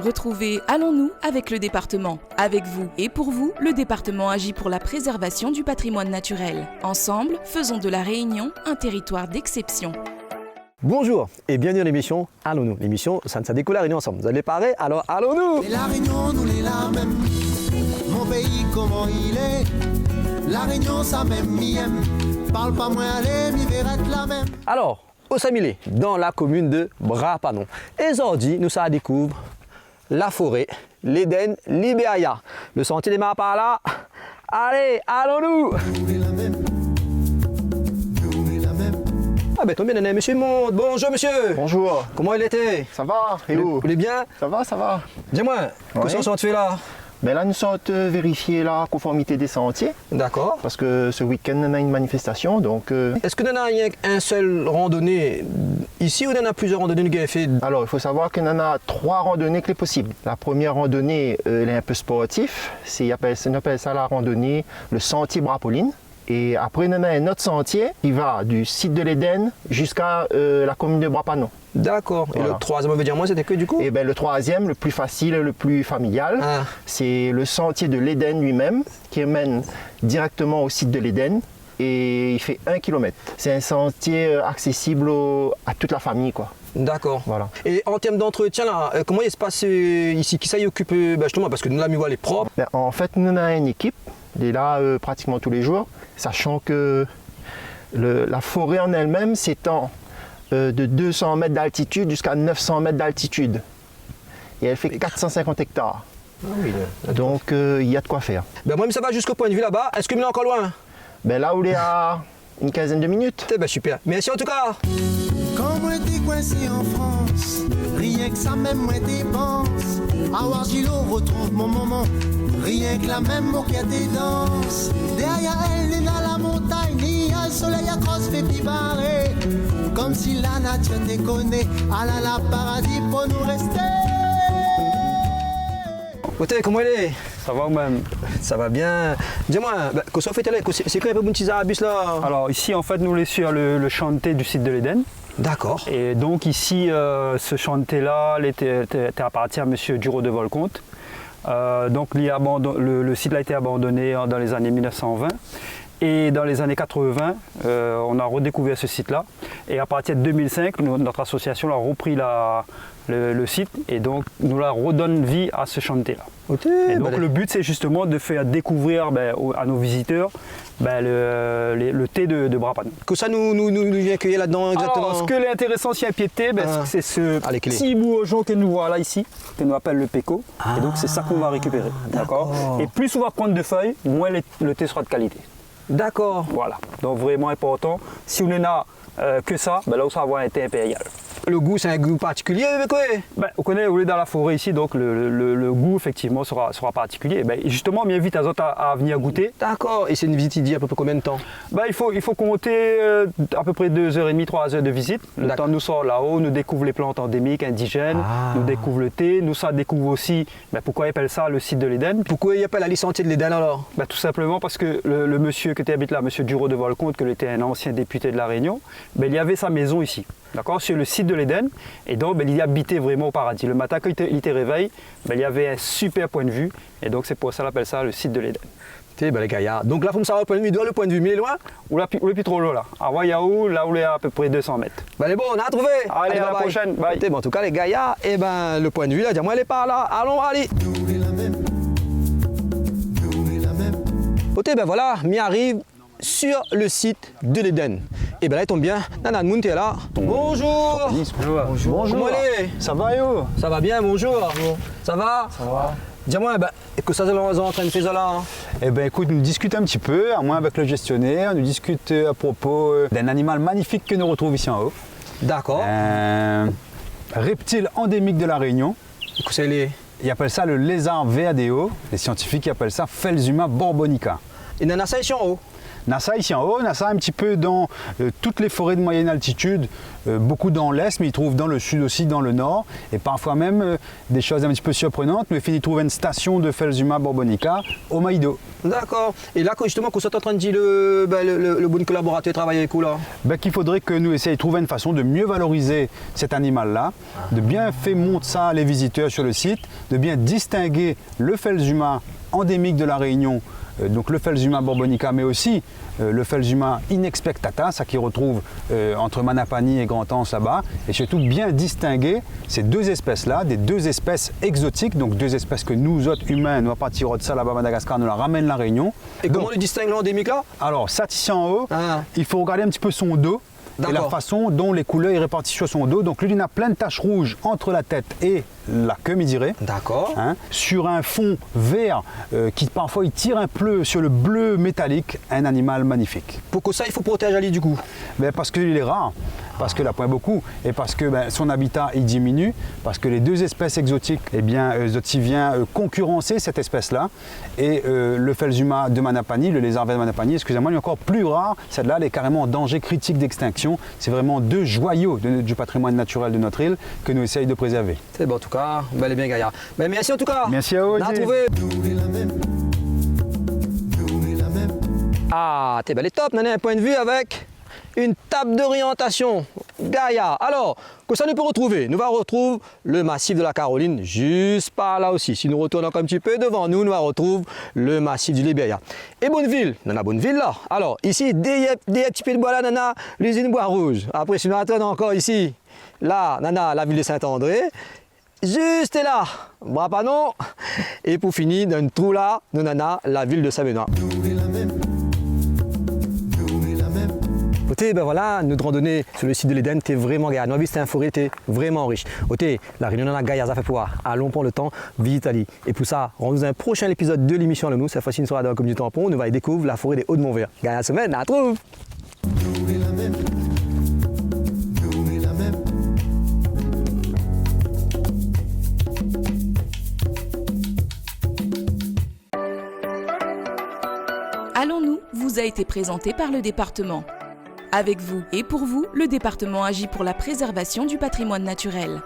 Retrouvez Allons-nous avec le département. Avec vous et pour vous, le département agit pour la préservation du patrimoine naturel. Ensemble, faisons de la Réunion un territoire d'exception. Bonjour et bienvenue à l'émission Allons-nous. L'émission, ça découle la Réunion ensemble. Vous allez parler, alors allons-nous. Et la Réunion, nous les la même. Mon pays, comment il est. La Réunion, ça même m'y aime. Parle pas moins, allez, m'y verrait la même. Alors, au Samilé, dans la commune de Brapanon. Et aujourd'hui, nous ça découvre la forêt, l'Éden, Libéria. Le sentier démarre par là. Allez, allons-nous. Nous les la même. Nous les la même. Ah ben, tombez bien, monsieur Monde. Bonjour, monsieur. Bonjour, Comment il était? ça va? Et vous? Vous allez bien? Ça va, ça va. Dis-moi, qu'est-ce qu'on fait là? Ben là, nous sommes vérifier la conformité des sentiers, D'accord. parce que ce week-end, on a une manifestation, donc... Est-ce que nous avons un seul randonnée ici ou nous avons plusieurs randonnées qui ont fait? Alors, il faut savoir qu'on en a 3 randonnées qui est possible. La première randonnée, elle est un peu sportive, on appelle ça la randonnée, le sentier Brapoline. Et après, on en a un autre sentier qui va du site de l'Éden jusqu'à la commune de Brapanon. D'accord. Et Voilà. le troisième, on veut dire moi, c'était que du coup? Et ben, le troisième, le plus facile et le plus familial, Ah. c'est le sentier de l'Éden lui-même qui mène directement au site de l'Éden et il fait 1 km. C'est un sentier accessible à toute la famille, quoi. D'accord. Voilà. Et en termes d'entretien, là, comment il se passe ici? Qui ça y occupe justement? Parce que nous, la mi-voile est propre. Ben, en fait, nous avons une équipe, elle est là pratiquement tous les jours, sachant que la forêt en elle-même s'étend de 200 mètres d'altitude jusqu'à 900 mètres d'altitude. Et elle fait 450 hectares. Ah oui, Donc, il y a de quoi faire. ben, moi, ça va jusqu'au point de vue là-bas. Est-ce que nous est encore loin? Ben, là où il est à une quinzaine de minutes. Eh ben, super. Merci en tout cas. Quand moi t'es coincé en France, rien que ça même moi dépense. À Wargilo retrouve mon moment, rien que la même mot qui a des danses. Derrière elle, n'est dans la montagne, ni un soleil à crosse fait pibarer. Comme si la nature déconnait, ah là là, paradis pour nous rester. Côté, comment il est? Ça va ou même? Ça va bien. Dis-moi, qu'est-ce qu'on fait là? C'est quoi un peu mon petit arabus là? Alors ici en fait nous les sur le chantier du site de l'Éden. D'accord. Et donc ici ce chantier là était appartient à monsieur Duro de Volcomte. Donc le site a été abandonné dans les années 1920. Et dans les années 80, on a redécouvert ce site-là. Et à partir de 2005, notre association a repris le site et donc nous la redonne vie à ce chantier-là. Okay, Et donc le but c'est justement de faire découvrir à nos visiteurs le thé de Brapanon. que ça nous vient accueillir là-dedans exactement? Alors, ce que est intéressant si un piété, c'est ce les clés. petit bout au jaune que nous voyons là ici, que nous appelle le péco. Et donc c'est ça qu'on va récupérer. d'accord. Et plus on va prendre de feuilles, moins le thé sera de qualité. D'accord. Voilà. Donc vraiment important. Si on n'a que ça, là on va avoir un thé impérial. Le goût, c'est un goût particulier avec quoi? On connaît, on est dans la forêt ici, donc le goût effectivement sera particulier. Justement, on invite les autres à venir goûter. D'accord. Et c'est une visite, il dit à peu près combien de temps? Il faut compter à peu près 2h30, 3h de visite. Le temps nous sort là-haut, nous découvre les plantes endémiques, indigènes, nous découvre le thé, nous ça découvre aussi pourquoi ils appellent ça le site de l'Éden. Pourquoi il n'y a pas la sentier de l'Éden alors? Tout simplement parce que le monsieur qui habite là, monsieur Duro de Volcomte, qui était un ancien député de la Réunion, il y avait sa maison ici, d'accord, sur le site de l'Éden, et donc il y habitait vraiment au paradis. Le matin quand il te réveille, il y avait un super point de vue, et donc c'est pour ça qu'on appelle ça le site de l'Éden. Les gars, donc là, il faut me savoir le point de vue, il doit le point de vue, mais il est loin? Ou le plus trop loin là, à Wayao, là où il est à peu près 200 mètres. Elle est bon, on a trouvé. Allez, à la prochaine, bye. En tout cas, les gars, le point de vue là, dis-moi, elle est par là. Allons, allez. Nous les la même. Nous les la même. Voilà, m'y arrive sur le site de l'Éden. Et là, il tombe bien, Nana Moun, t'es là. Bonjour. Bonjour. Comment elle est? Ça va, yo? Ça va bien, bonjour. Ça va? Ça va. Dis-moi, que ça, c'est en train de faire ça là? Écoute, nous discutons un petit peu, moi avec le gestionnaire, nous discutons à propos d'un animal magnifique que nous retrouvons ici en haut. D'accord. Un reptile endémique de la Réunion. Que c'est les... Ils appellent ça le lézard VADO. Les scientifiques appellent ça Phelsuma borbonica. Il y en a 5 en haut. On a ça ici en haut, on a ça un petit peu dans toutes les forêts de moyenne altitude, beaucoup dans l'est, mais ils trouvent dans le sud aussi, dans le nord, et parfois même des choses un petit peu surprenantes, mais ils trouvent une station de Felzuma borbonica au Maïdo. D'accord. Et là, justement, quand vous êtes en train de dire le bon collaborateur travaille avec vous là? Qu'il faudrait que nous essayions de trouver une façon de mieux valoriser cet animal-là, de bien faire monter ça les visiteurs sur le site, de bien distinguer le Felzuma endémique de la Réunion, donc le Felzuma borbonica, mais aussi le Felzuma inexpectata, ça qui retrouve entre Manapani et Grand-Anse là-bas, et surtout bien distinguer ces deux espèces-là, des deux espèces exotiques, donc deux espèces que nous autres humains, nous à partir de ça là-bas à Madagascar, nous la ramène la Réunion. Et comment on distingue l'endémique là? Alors, ça ici en haut, il faut regarder un petit peu son dos. Et la façon dont les couleurs sont réparties sur son dos. Donc lui, il a plein de taches rouges entre la tête et la queue, me dirait. D'accord. Sur un fond vert qui parfois il tire un peu sur le bleu métallique, un animal magnifique. Pourquoi ça, il faut protéger Ali du coup? Parce qu'il est rare, parce qu'il a point beaucoup, et parce que son habitat il diminue, parce que les deux espèces exotiques, vient concurrencer cette espèce-là. Et le Felzuma de Manapani, le lézard vert de Manapani, excusez-moi, il est encore plus rare. Celle-là, elle est carrément en danger critique d'extinction. C'est vraiment deux joyaux du patrimoine naturel de notre île que nous essayons de préserver. C'est bon, en tout cas, bel et bien gaillard. Merci en tout cas. Merci à vous. On a trouvé. Ah, t'es bel et top, on a un point de vue avec une table d'orientation. Gaïa. Alors, que ça nous peut retrouver? Nous allons retrouver le massif de la Caroline juste par là aussi. Si nous retournons encore un petit peu devant nous, nous allons retrouver le massif du Libéria. Et Bonneville, on a Bonneville là. Alors, ici, des petits pieds de bois là, on a l'usine Bois Rouge. Après, si nous attendons encore ici, là, on a la ville de Saint-André. Juste là, Brapanon. Et pour finir, dans un trou là, nous avons la ville de Saint-Benoît. Côté, voilà, notre randonnée sur le site de l'Éden, t'es vraiment gaillard. Nous avons vu cette forêt, t'es vraiment riche. Côté, la réunion de la gaillard, ça fait pouvoir. Allons prendre le temps, visite Ali. Et pour ça, rendez-vous un prochain épisode de l'émission Le Mou. Cette fois-ci, nous sera dans la commune du Tampon. Nous allons découvrir la forêt des Hauts-de-Montvert. Gaillard semaine, à trouve. Allons-nous vous a été présenté par le département. Avec vous et pour vous, le département agit pour la préservation du patrimoine naturel.